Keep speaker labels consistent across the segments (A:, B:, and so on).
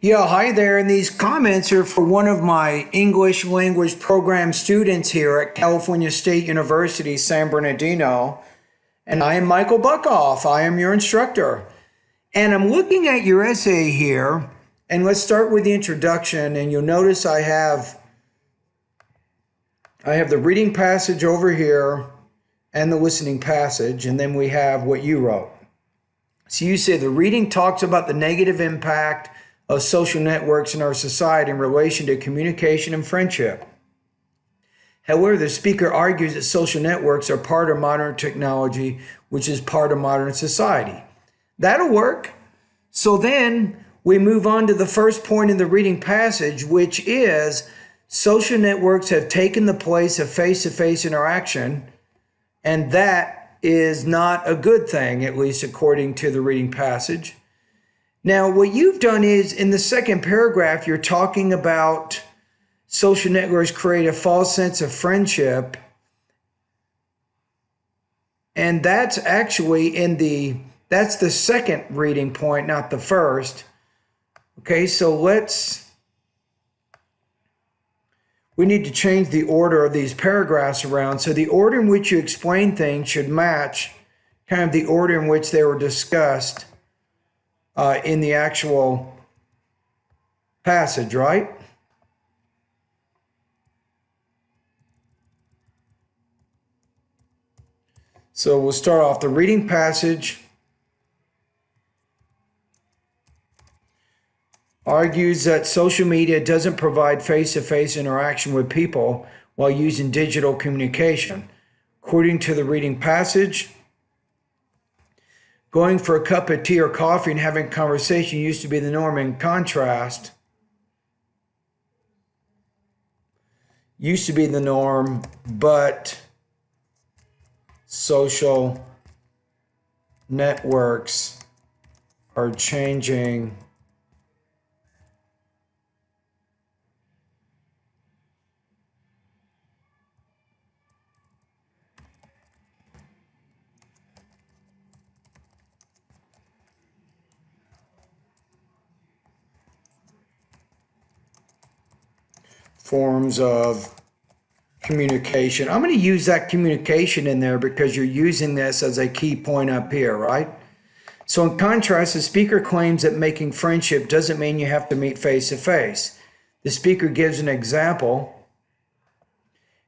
A: Yeah, hi there. And these comments are for one of my English language program students here at California State University, San Bernardino. And I am Michael Buckoff. I am your instructor. And I'm looking at your essay here. And let's start with the introduction. And you'll notice I have the reading passage over here and the listening passage. And then we have what you wrote. So you say the reading talks about the negative impact of social networks in our society in relation to communication and friendship. However, the speaker argues that social networks are part of modern technology, which is part of modern society. That'll work. So then we move on to the first point in the reading passage, which is social networks have taken the place of face-to-face interaction, and that is not a good thing, at least according to the reading passage. Now, what you've done is, in the second paragraph, you're talking about social networks create a false sense of friendship. And that's actually that's the second reading point, not the first. Okay, so we need to change the order of these paragraphs around. So the order in which you explain things should match kind of the order in which they were discussed in the actual passage, right? So we'll start off the reading passage. Argues that social media doesn't provide face-to-face interaction with people while using digital communication. According to the reading passage, going for a cup of tea or coffee and having a conversation used to be the norm. In contrast, but social networks are changing forms of communication. I'm going to use that communication in there because you're using this as a key point up here, right? So in contrast, the speaker claims that making friendship doesn't mean you have to meet face to face. The speaker gives an example.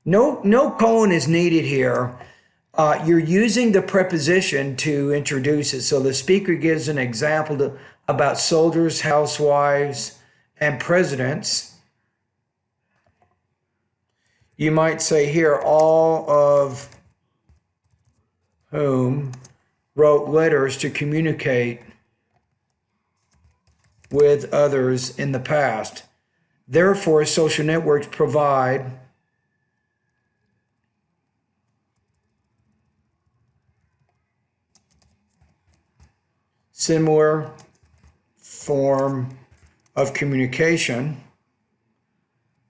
A: No colon is needed here. You're using the preposition to introduce it. So the speaker gives an example about soldiers, housewives, and presidents. You might say here, all of whom wrote letters to communicate with others in the past. Therefore, social networks provide similar form of communication,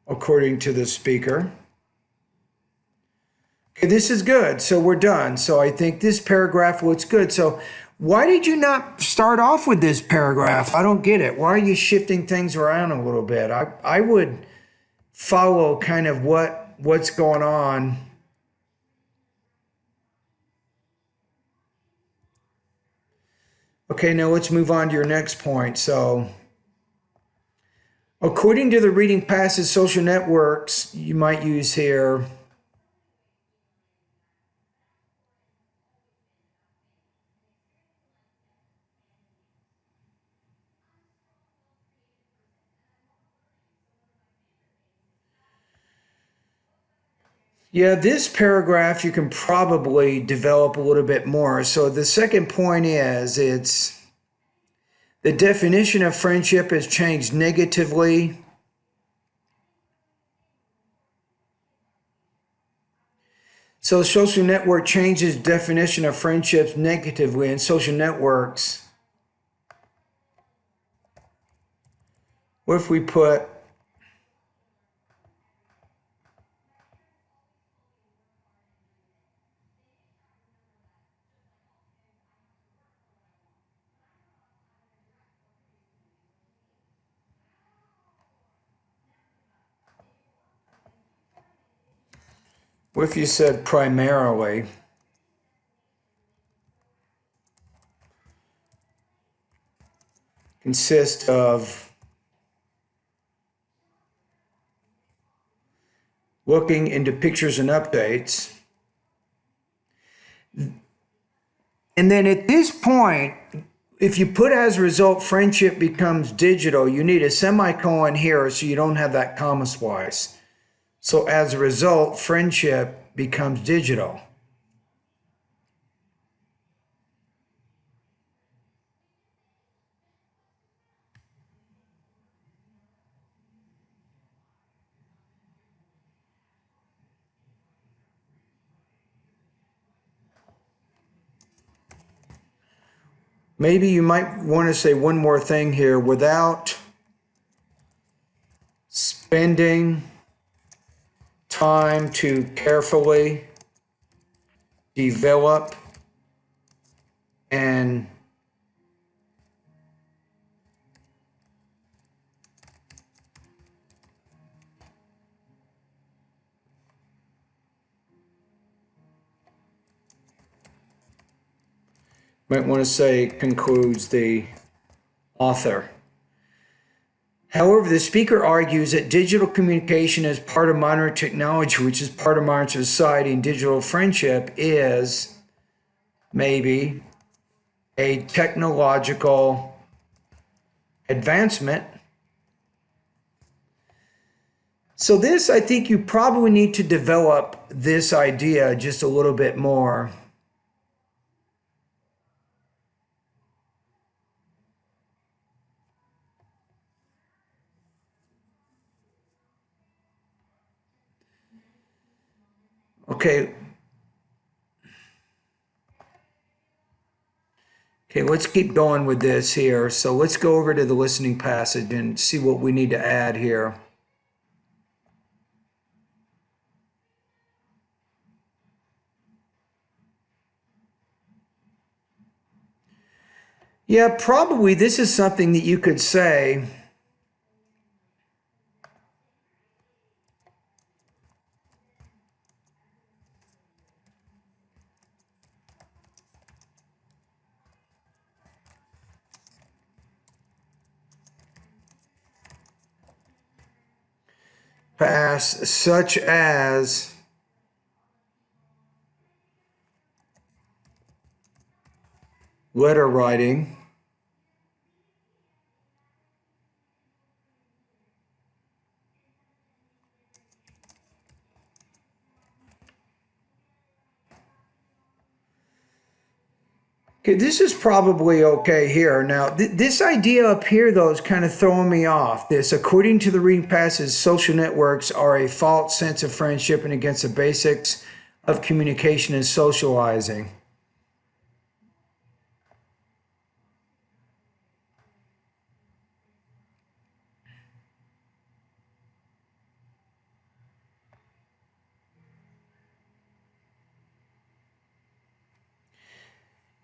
A: according to the speaker. Okay, this is good. So we're done. So I think this paragraph looks good. So why did you not start off with this paragraph? I don't get it. Why are you shifting things around a little bit? I would follow kind of what's going on. Okay, now let's move on to your next point. So according to the reading passage, social networks, you might use here, yeah, this paragraph you can probably develop a little bit more. So the second point is the definition of friendship has changed negatively. So social network changes definition of friendships negatively, and social networks, what if we put What if you said primarily? Consist of looking into pictures and updates. And then at this point, if you put as a result, friendship becomes digital, you need a semicolon here so you don't have that comma splice. So as a result, friendship becomes digital. Maybe you might want to say one more thing here. Without spending time to carefully develop and might want to say concludes the author. However, the speaker argues that digital communication is part of modern technology, which is part of modern society, and digital friendship is maybe a technological advancement. So this, I think you probably need to develop this idea just a little bit more. Okay, let's keep going with this here. So let's go over to the listening passage and see what we need to add here. Yeah, probably this is something that you could say. Pass, such as letter writing, okay, this is probably okay here. Now, this idea up here, though, is kind of throwing me off. This, according to the reading passage, social networks are a false sense of friendship and against the basics of communication and socializing.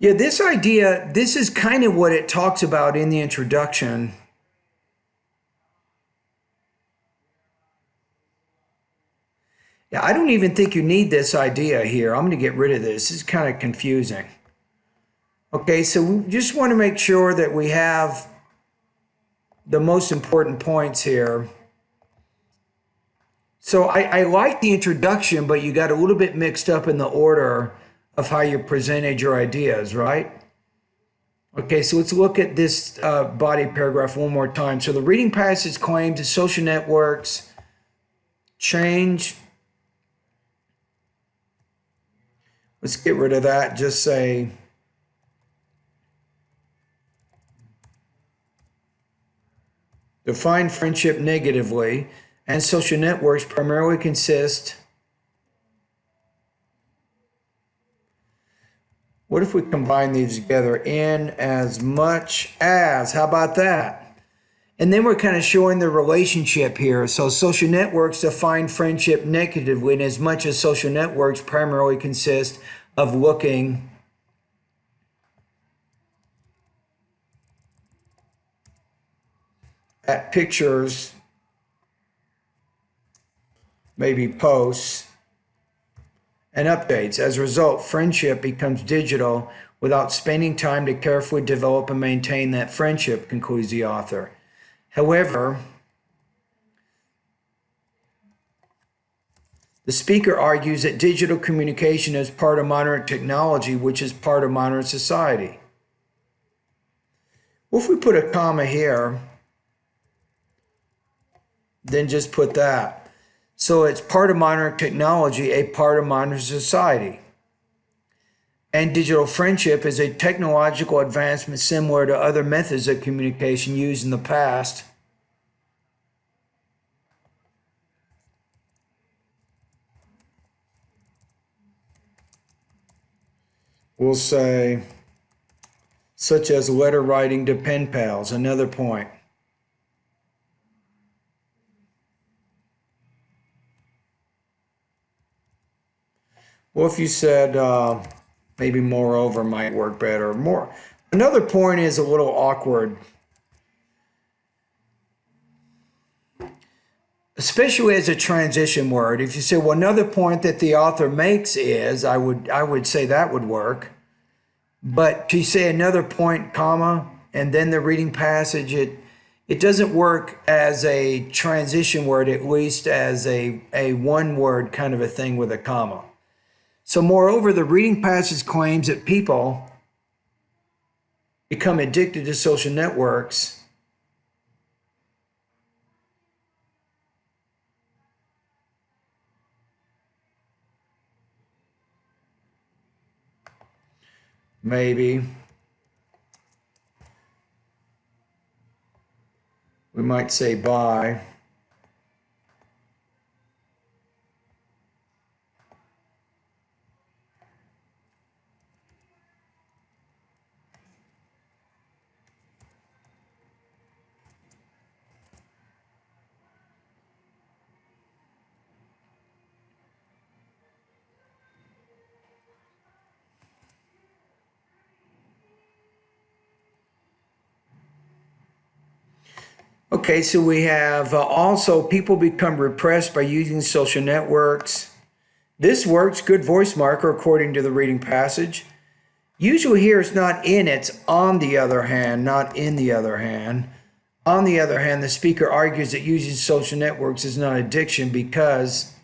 A: Yeah, this idea, this is kind of what it talks about in the introduction. Yeah, I don't even think you need this idea here. I'm going to get rid of this. This is kind of confusing. Okay, so we just want to make sure that we have the most important points here. So I like the introduction, but you got a little bit mixed up in the order of how you presented your ideas, right? Okay, so let's look at this body paragraph one more time. So the reading passage claims that social networks change. Let's get rid of that. Just say define friendship negatively, and social networks primarily consist. What if we combine these together? In as much as, how about that? And then we're kind of showing the relationship here. So social networks define friendship negatively, and as much as social networks primarily consist of looking at pictures, maybe posts, and updates. As a result, friendship becomes digital without spending time to carefully develop and maintain that friendship, concludes the author. However, the speaker argues that digital communication is part of modern technology, which is part of modern society. Well, if we put a comma here, then just put that. So it's part of modern technology, a part of modern society. And digital friendship is a technological advancement similar to other methods of communication used in the past. We'll say, such as letter writing to pen pals, another point. Well, if you said maybe moreover might work better. Another point is a little awkward, especially as a transition word. If you say, well, another point that the author makes is, I would say that would work. But to say another point, comma, and then the reading passage, it doesn't work as a transition word, at least as a one word kind of a thing with a comma. So moreover, the reading passage claims that people become addicted to social networks maybe we might say by Okay, so we have also people become repressed by using social networks. This works, good voice marker, according to the reading passage. Usually here it's not in, it's on the other hand, not in the other hand. On the other hand, the speaker argues that using social networks is not addiction because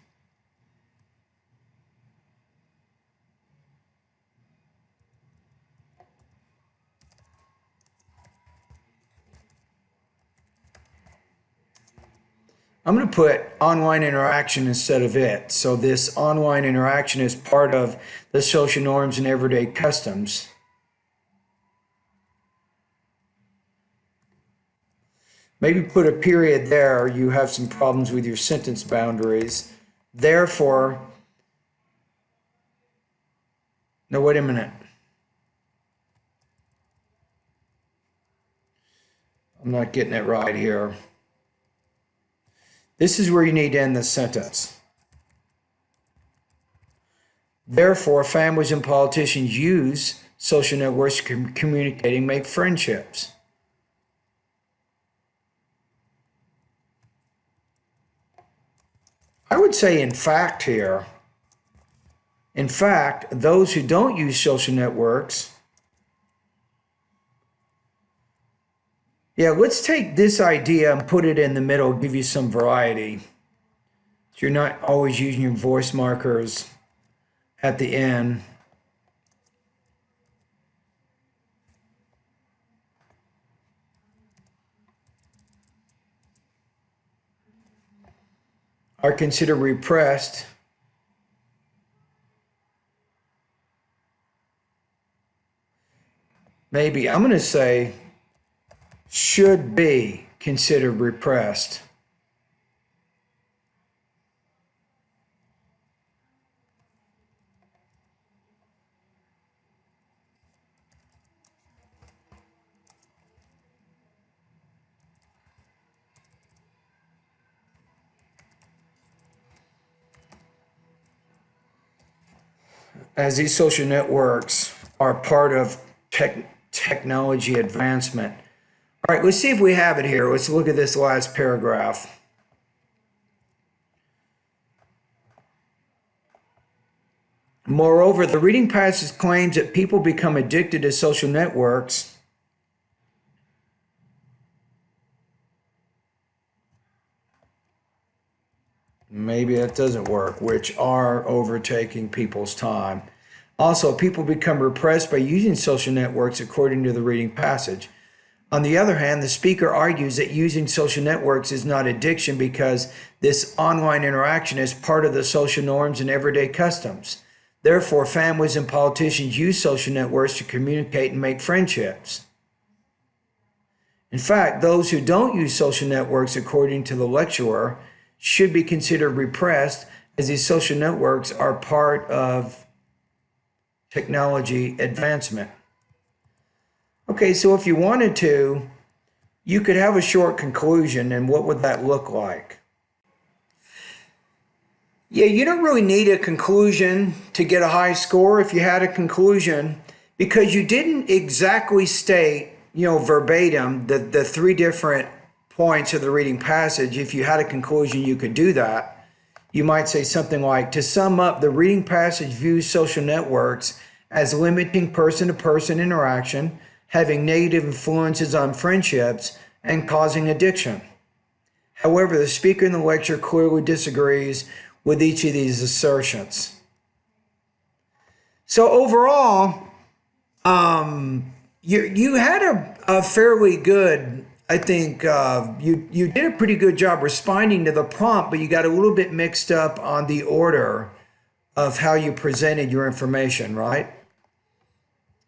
A: I'm going to put online interaction instead of it. So this online interaction is part of the social norms and everyday customs. Maybe put a period there. You have some problems with your sentence boundaries. Therefore, no, wait a minute. I'm not getting it right here. This is where you need to end the sentence. Therefore, families and politicians use social networks to communicate and make friendships. I would say, in fact, here. In fact, those who don't use social networks. Yeah, let's take this idea and put it in the middle, give you some variety. So you're not always using your voice markers at the end. Are considered repressed. Maybe I'm going to say should be considered repressed. As these social networks are part of technology advancement. All right, let's see if we have it here. Let's look at this last paragraph. Moreover, the reading passage claims that people become addicted to social networks maybe that doesn't work, which are overtaking people's time. Also, people become repressed by using social networks according to the reading passage. On the other hand, the speaker argues that using social networks is not addiction because this online interaction is part of the social norms and everyday customs. Therefore, families and politicians use social networks to communicate and make friendships. In fact, those who don't use social networks according to the lecturer should be considered repressed, as these social networks are part of technology advancement. Okay, so if you wanted to, you could have a short conclusion, and what would that look like? Yeah, you don't really need a conclusion to get a high score if you had a conclusion, because you didn't exactly state, verbatim, the three different points of the reading passage. If you had a conclusion, you could do that. You might say something like, to sum up, the reading passage views social networks as limiting person-to-person interaction, having negative influences on friendships, and causing addiction. However, the speaker in the lecture clearly disagrees with each of these assertions. So overall, you had a fairly good, I think, you did a pretty good job responding to the prompt, but you got a little bit mixed up on the order of how you presented your information, right?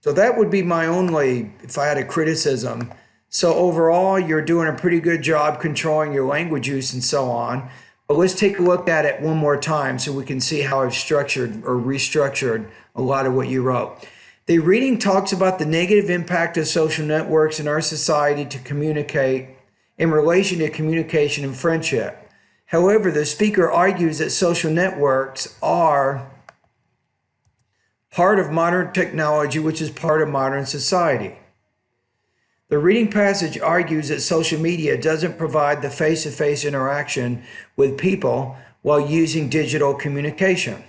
A: So that would be my only, if I had a criticism. So overall, you're doing a pretty good job controlling your language use and so on. But let's take a look at it one more time so we can see how I've structured or restructured a lot of what you wrote. The reading talks about the negative impact of social networks in our society to communicate in relation to communication and friendship. However, the speaker argues that social networks are part of modern technology, which is part of modern society. The reading passage argues that social media doesn't provide the face-to-face interaction with people while using digital communication.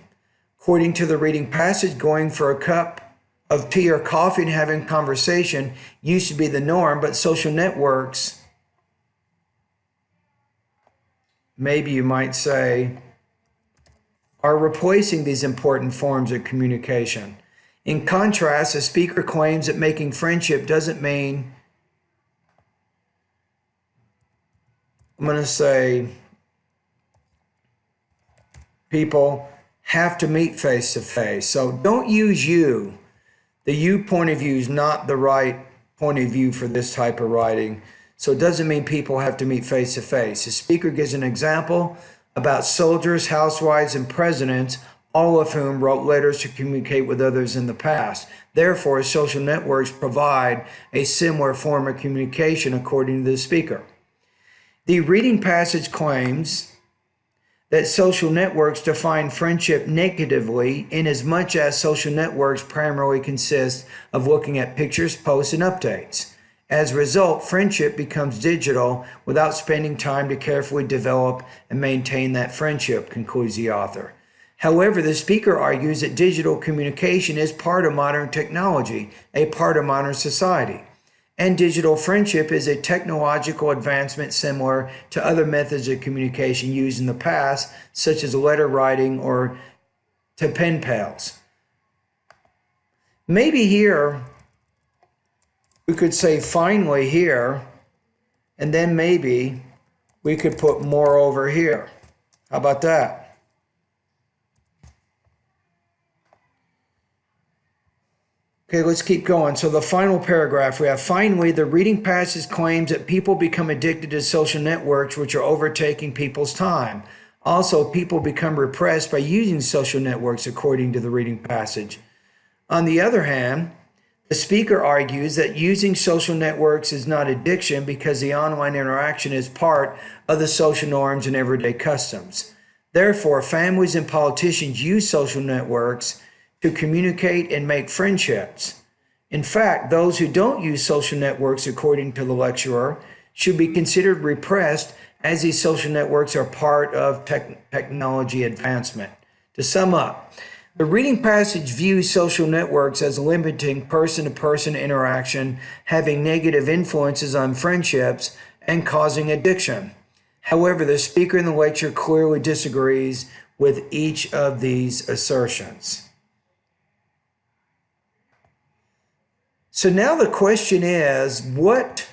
A: According to the reading passage, going for a cup of tea or coffee and having conversation used to be the norm, but social networks, maybe you might say, are replacing these important forms of communication. In contrast, the speaker claims that making friendship doesn't mean, I'm going to say, people have to meet face to face. So don't use you. The you point of view is not the right point of view for this type of writing. So it doesn't mean people have to meet face to face. The speaker gives an example about soldiers, housewives, and presidents, all of whom wrote letters to communicate with others in the past. Therefore, social networks provide a similar form of communication, according to the speaker. The reading passage claims that social networks define friendship negatively, inasmuch as social networks primarily consist of looking at pictures, posts, and updates. As a result, friendship becomes digital without spending time to carefully develop and maintain that friendship, concludes the author. However, the speaker argues that digital communication is part of modern technology, a part of modern society. And digital friendship is a technological advancement similar to other methods of communication used in the past, such as letter writing or to pen pals. Maybe here, we could say finally here, and then maybe we could put more over here. How about that? Okay, let's keep going. So the final paragraph, we have, finally, the reading passage claims that people become addicted to social networks, which are overtaking people's time. Also, people become repressed by using social networks, according to the reading passage. On the other hand, the speaker argues that using social networks is not addiction because the online interaction is part of the social norms and everyday customs. Therefore, families and politicians use social networks to communicate and make friendships. In fact, those who don't use social networks, according to the lecturer, should be considered repressed, as these social networks are part of technology advancement. To sum up, The reading passage views social networks as limiting person-to-person interaction, having negative influences on friendships, and causing addiction. However, the speaker in the lecture clearly disagrees with each of these assertions. So now the question is, what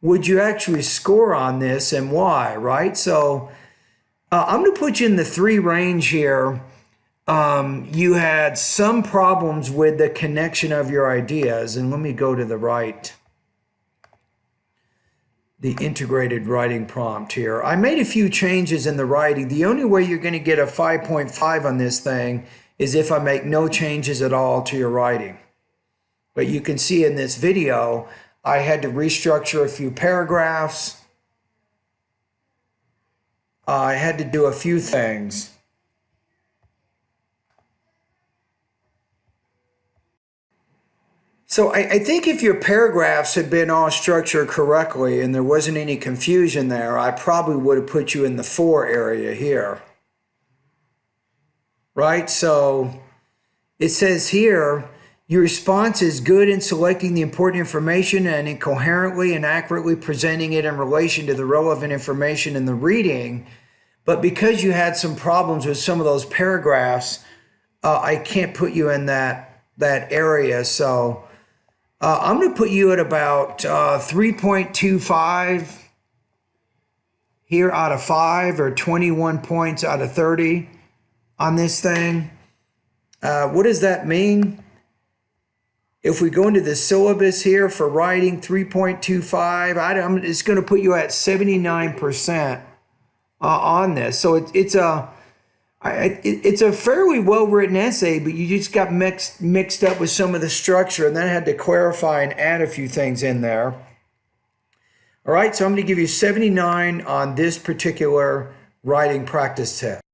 A: would you actually score on this and why, right? So I'm going to put you in the 3 range here. You had some problems with the connection of your ideas, and let me go to the right, the integrated writing prompt here. I made a few changes in the writing. The only way you're going to get a 5.5 on this thing is if I make no changes at all to your writing. But you can see in this video, I had to restructure a few paragraphs. I had to do a few things. So I think if your paragraphs had been all structured correctly and there wasn't any confusion there, I probably would have put you in the 4 area here. Right? So it says here, your response is good in selecting the important information and in coherently and accurately presenting it in relation to the relevant information in the reading. But because you had some problems with some of those paragraphs, I can't put you in that area. So I'm going to put you at about 3.25 here out of 5, or 21 points out of 30 on this thing. What does that mean? If we go into the syllabus here for writing, 3.25, it's going to put you at 79% on this. So it's a fairly well-written essay, but you just got mixed up with some of the structure, and then I had to clarify and add a few things in there. All right, so I'm going to give you 79 on this particular writing practice test.